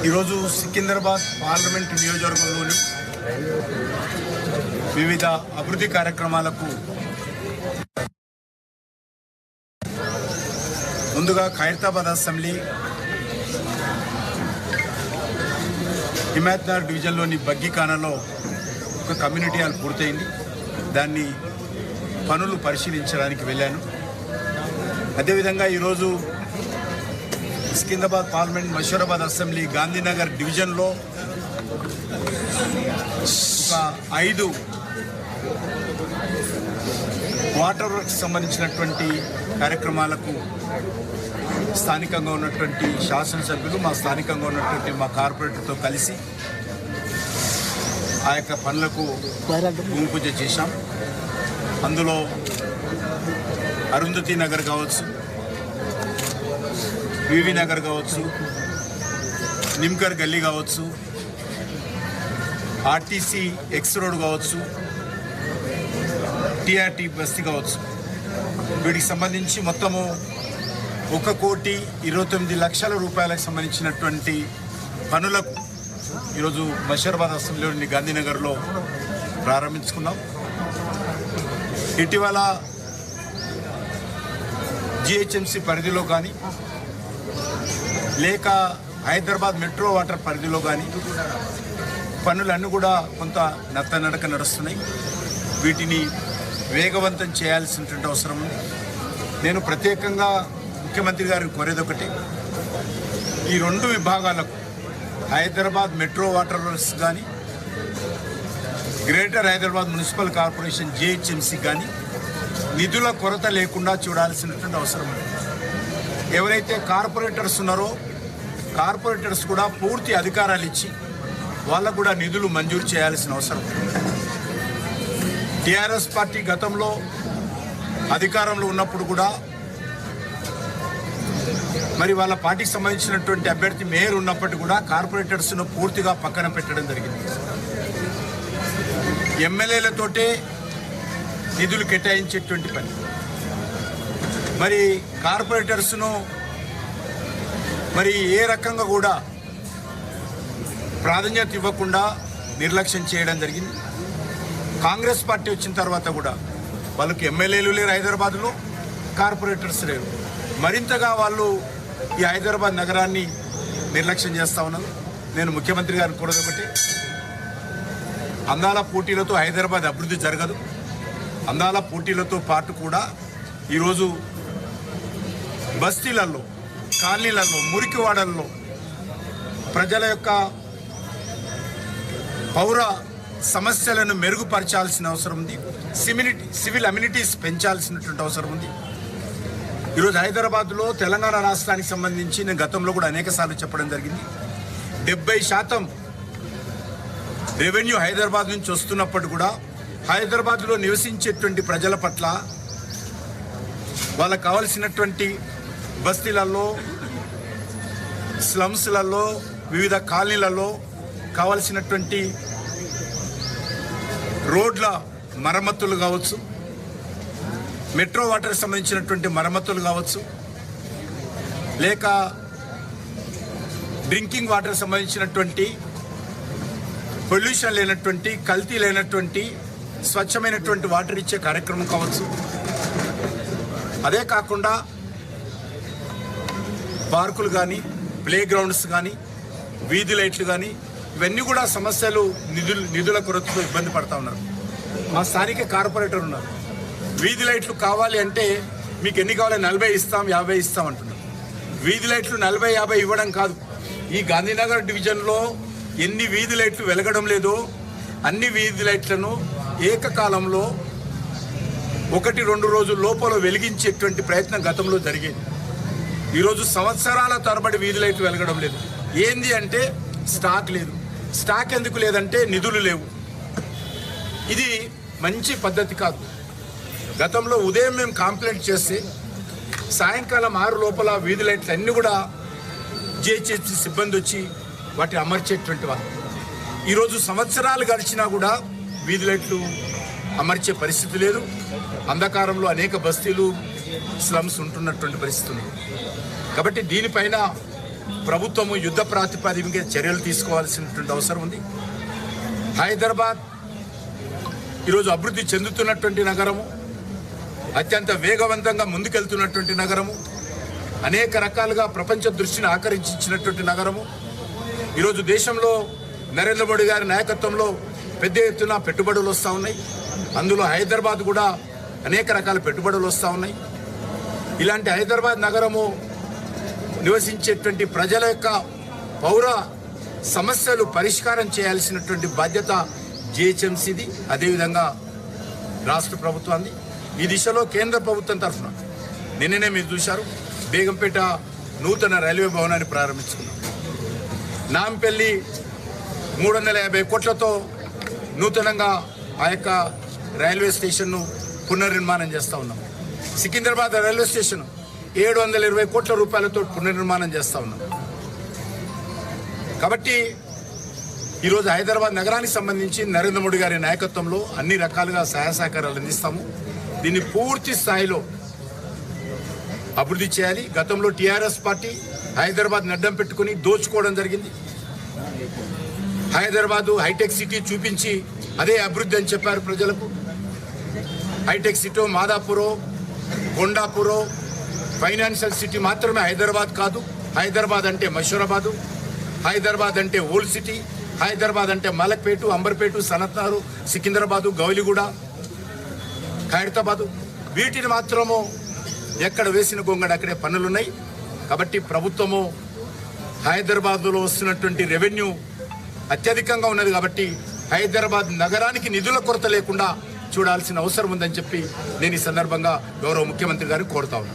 ఈరోజు సికింద్రాబాద్ పార్లమెంటు నియోజకవర్గంలోని వివిధ అభివృద్ధి కార్యక్రమాలకు ముందుగా ఖైరతాబాద్ అసెంబ్లీ హిమాయత్నగర్ డివిజన్లోని బగ్గికానాలో ఒక కమ్యూనిటీ హాల్ పూర్తయింది. దాన్ని పనులు పరిశీలించడానికి వెళ్ళాను. అదేవిధంగా ఈరోజు సికింద్రాబాద్ పార్లమెంట్ మషూరాబాద్ అసెంబ్లీ గాంధీనగర్ డివిజన్లో ఒక 5 వాటర్ వర్క్స్ సంబంధించినటువంటి కార్యక్రమాలకు స్థానికంగా ఉన్నటువంటి శాసనసభ్యులు స్థానికంగా ఉన్నటువంటి మా కార్పొరేటర్తో కలిసి ఆ యొక్క పనులకు భూమి పూజ చేశాం. అందులో అరుంధతి నగర్ కావచ్చు, వివి నగర్ కావచ్చు, నిమ్కర్ గల్లీ కావచ్చు, ఆర్టీసీ ఎక్స్ రోడ్ కావచ్చు, టీఆర్టీ బస్తీ కావచ్చు, వీటికి సంబంధించి మొత్తము 1,29,00,000 రూపాయలకు సంబంధించినటువంటి పనులకు ఈరోజు మషూరాబాద్ అసెంబ్లీలోని గాంధీనగర్లో ప్రారంభించుకున్నాం. ఇటీవల జిహెచ్ఎంసీ పరిధిలో కానీ లేక హైదరాబాద్ మెట్రో వాటర్ పరిధిలో కానీ పనులన్నీ కూడా కొంత నత్తనడక నడుస్తున్నాయి. వీటిని వేగవంతం చేయాల్సినటువంటి అవసరం ఉంది. నేను ప్రత్యేకంగా ముఖ్యమంత్రి గారిని కోరేది ఒకటి, ఈ 2 విభాగాలకు హైదరాబాద్ మెట్రో వాటర్ వర్క్స్ కానీ greater Hyderabad municipal corporation GHMC కానీ నిధుల కొరత లేకుండా చూడాల్సినటువంటి అవసరం ఉంది. ఎవరైతే కార్పొరేటర్స్ ఉన్నారో కార్పొరేటర్స్ కూడా పూర్తి అధికారాలు ఇచ్చి వాళ్ళకు కూడా నిధులు మంజూరు చేయాల్సిన అవసరం. టీఆర్ఎస్ పార్టీ గతంలో అధికారంలో ఉన్నప్పుడు కూడా మరి వాళ్ళ పార్టీకి సంబంధించినటువంటి అభ్యర్థి మేయర్ ఉన్నప్పటికీ కూడా కార్పొరేటర్స్ను పూర్తిగా పక్కన పెట్టడం జరిగింది. ఎమ్మెల్యేలతోటే నిధులు కేటాయించేటువంటి పని. మరి కార్పొరేటర్స్ను మరి ఏ రకంగా కూడా ప్రాధాన్యత ఇవ్వకుండా నిర్లక్ష్యం చేయడం జరిగింది. కాంగ్రెస్ పార్టీ వచ్చిన తర్వాత కూడా వాళ్ళకి ఎమ్మెల్యేలు లేరు, హైదరాబాద్లో కార్పొరేటర్స్ లేరు. మరింతగా వాళ్ళు ఈ హైదరాబాద్ నగరాన్ని నిర్లక్ష్యం చేస్తూ ఉన్నారు. నేను ముఖ్యమంత్రి గారిని కోరేది ఒకటి, అందాల పోటీలతో హైదరాబాద్ అభివృద్ధి జరగదు. అందాల పోటీలతో పాటు కూడా ఈరోజు బస్తీలలో, కాలనీలలో, మురికివాడల్లో ప్రజల యొక్క పౌర సమస్యలను మెరుగుపరచాల్సిన అవసరం ఉంది. సివిల్ అమ్యూనిటీస్ పెంచాల్సినటువంటి అవసరం ఉంది. ఈరోజు హైదరాబాద్లో తెలంగాణ రాష్ట్రానికి సంబంధించి నేను గతంలో కూడా అనేక సార్లు చెప్పడం జరిగింది, 70% రెవెన్యూ హైదరాబాద్ నుంచి వస్తున్నప్పుడు కూడా హైదరాబాద్లో నివసించేటువంటి ప్రజల పట్ల వాళ్ళకు కావలసినటువంటి బస్తీలలో, స్లమ్స్లలో, వివిధ కాలనీలలో కావలసినటువంటి రోడ్ల మరమ్మతులు కావచ్చు, మెట్రో వాటర్ సంబంధించినటువంటి మరమ్మతులు కావచ్చు, లేక డ్రింకింగ్ వాటర్ సంబంధించినటువంటి పొల్యూషన్ లేనటువంటి, కల్తీ లేనటువంటి స్వచ్ఛమైనటువంటి వాటర్ ఇచ్చే కార్యక్రమం కావచ్చు. అదే కాకుండా పార్కులు కానీ, ప్లే గ్రౌండ్స్ కానీ, వీధి లైట్లు కానీ, ఇవన్నీ కూడా సమస్యలు నిధుల కొరతతో ఇబ్బంది పడతా ఉన్నారు. మా స్థానిక కార్పొరేటర్ ఉన్నారు, వీధి లైట్లు కావాలి అంటే మీకు ఎన్ని కావాలి, 40 ఇస్తాం, 50 ఇస్తాం అంటున్నారు. వీధి లైట్లు 40, 50 ఇవ్వడం కాదు, ఈ గాంధీనగర్ డివిజన్లో ఎన్ని వీధి లైట్లు వెలగడం లేదో అన్ని వీధి లైట్లను ఏకకాలంలో 1-2 రోజుల లోపల వెలిగించేటువంటి ప్రయత్నం గతంలో జరిగేది. ఈరోజు సంవత్సరాల తరబడి వీధి లైట్లు వెలగడం లేదు. ఏంది అంటే స్టాక్ లేదు. స్టాక్ ఎందుకు లేదంటే నిధులు లేవు. ఇది మంచి పద్ధతి కాదు. గతంలో ఉదయం మేము కంప్లైంట్ చేస్తే సాయంకాలం 6 లోపల వీధి లైట్లు అన్నీ కూడా జిహెచ్ఎంసీ సిబ్బంది వచ్చి వాటిని అమర్చేటువంటి వాళ్ళు. ఈరోజు సంవత్సరాలు గడిచినా కూడా వీధి లైట్లు అమర్చే పరిస్థితి లేదు. అంధకారంలో అనేక బస్తీలు, స్లమ్స్ ఉంటున్నటువంటి పరిస్థితి ఉంది. కాబట్టి దీనిపైన ప్రభుత్వము యుద్ధ ప్రాతిపదిక మీద చర్యలు తీసుకోవాల్సినటువంటి అవసరం ఉంది. హైదరాబాద్ ఈరోజు అభివృద్ధి చెందుతున్నటువంటి నగరము, అత్యంత వేగవంతంగా ముందుకెళ్తున్నటువంటి నగరము, అనేక రకాలుగా ప్రపంచ దృష్టిని ఆకర్షించినటువంటి నగరము. ఈరోజు దేశంలో నరేంద్ర మోడీ గారి నాయకత్వంలో పెద్ద ఎత్తున పెట్టుబడులు వస్తూ ఉన్నాయి. అందులో హైదరాబాద్ కూడా అనేక రకాల పెట్టుబడులు వస్తూ ఉన్నాయి. ఇలాంటి హైదరాబాద్ నగరము నివసించేటువంటి ప్రజల యొక్క పౌర సమస్యలు పరిష్కారం చేయాల్సినటువంటి బాధ్యత జిహెచ్ఎంసీది, అదేవిధంగా రాష్ట్ర ప్రభుత్వాన్ని. ఈ దిశలో కేంద్ర ప్రభుత్వం తరఫున నిన్ననే మీరు చూశారు, బేగంపేట నూతన రైల్వే భవనాన్ని ప్రారంభించుకున్నాం. నాంపల్లి 350 కోట్లతో నూతనంగా ఆ యొక్క రైల్వే స్టేషన్ను పునర్నిర్మాణం చేస్తూ ఉన్నాం. సికింద్రాబాద్ రైల్వే స్టేషన్ 720 కోట్ల రూపాయలతో పునర్నిర్మాణం చేస్తూ ఉన్నాం. కాబట్టి ఈరోజు హైదరాబాద్ నగరానికి సంబంధించి నరేంద్ర మోడీ గారి నాయకత్వంలో అన్ని రకాలుగా సహాయ సహకారాలు అందిస్తాము. దీన్ని పూర్తి స్థాయిలో అభివృద్ధి చేయాలి. గతంలో టీఆర్ఎస్ పార్టీ హైదరాబాద్ అడ్డం పెట్టుకుని దోచుకోవడం జరిగింది. హైదరాబాదు హైటెక్ సిటీ చూపించి అదే అభివృద్ధి అని చెప్పారు ప్రజలకు. హైటెక్ సిటీ మాదాపూరో, కొండాపూరో ఫైనాన్షియల్ సిటీ మాత్రమే హైదరాబాద్ కాదు. హైదరాబాద్ అంటే మషూరాబాదు, హైదరాబాద్ అంటే ఓల్డ్ సిటీ, హైదరాబాద్ అంటే మలక్పేట, అంబర్పేట, సనత్నారు, సికింద్రాబాదు, గౌలిగూడ, ఖైరతాబాదు, వీటిని మాత్రము ఎక్కడ వేసిన గొంగడ అక్కడే పనులున్నాయి. కాబట్టి ప్రభుత్వము హైదరాబాద్లో వస్తున్నటువంటి రెవెన్యూ అత్యధికంగా ఉన్నది. కాబట్టి హైదరాబాద్ నగరానికి నిధుల కొరత లేకుండా చూడాల్సిన అవసరం ఉందని చెప్పి నేను ఈ సందర్భంగా గౌరవ ముఖ్యమంత్రి గారిని కోరుతా ఉన్నాను.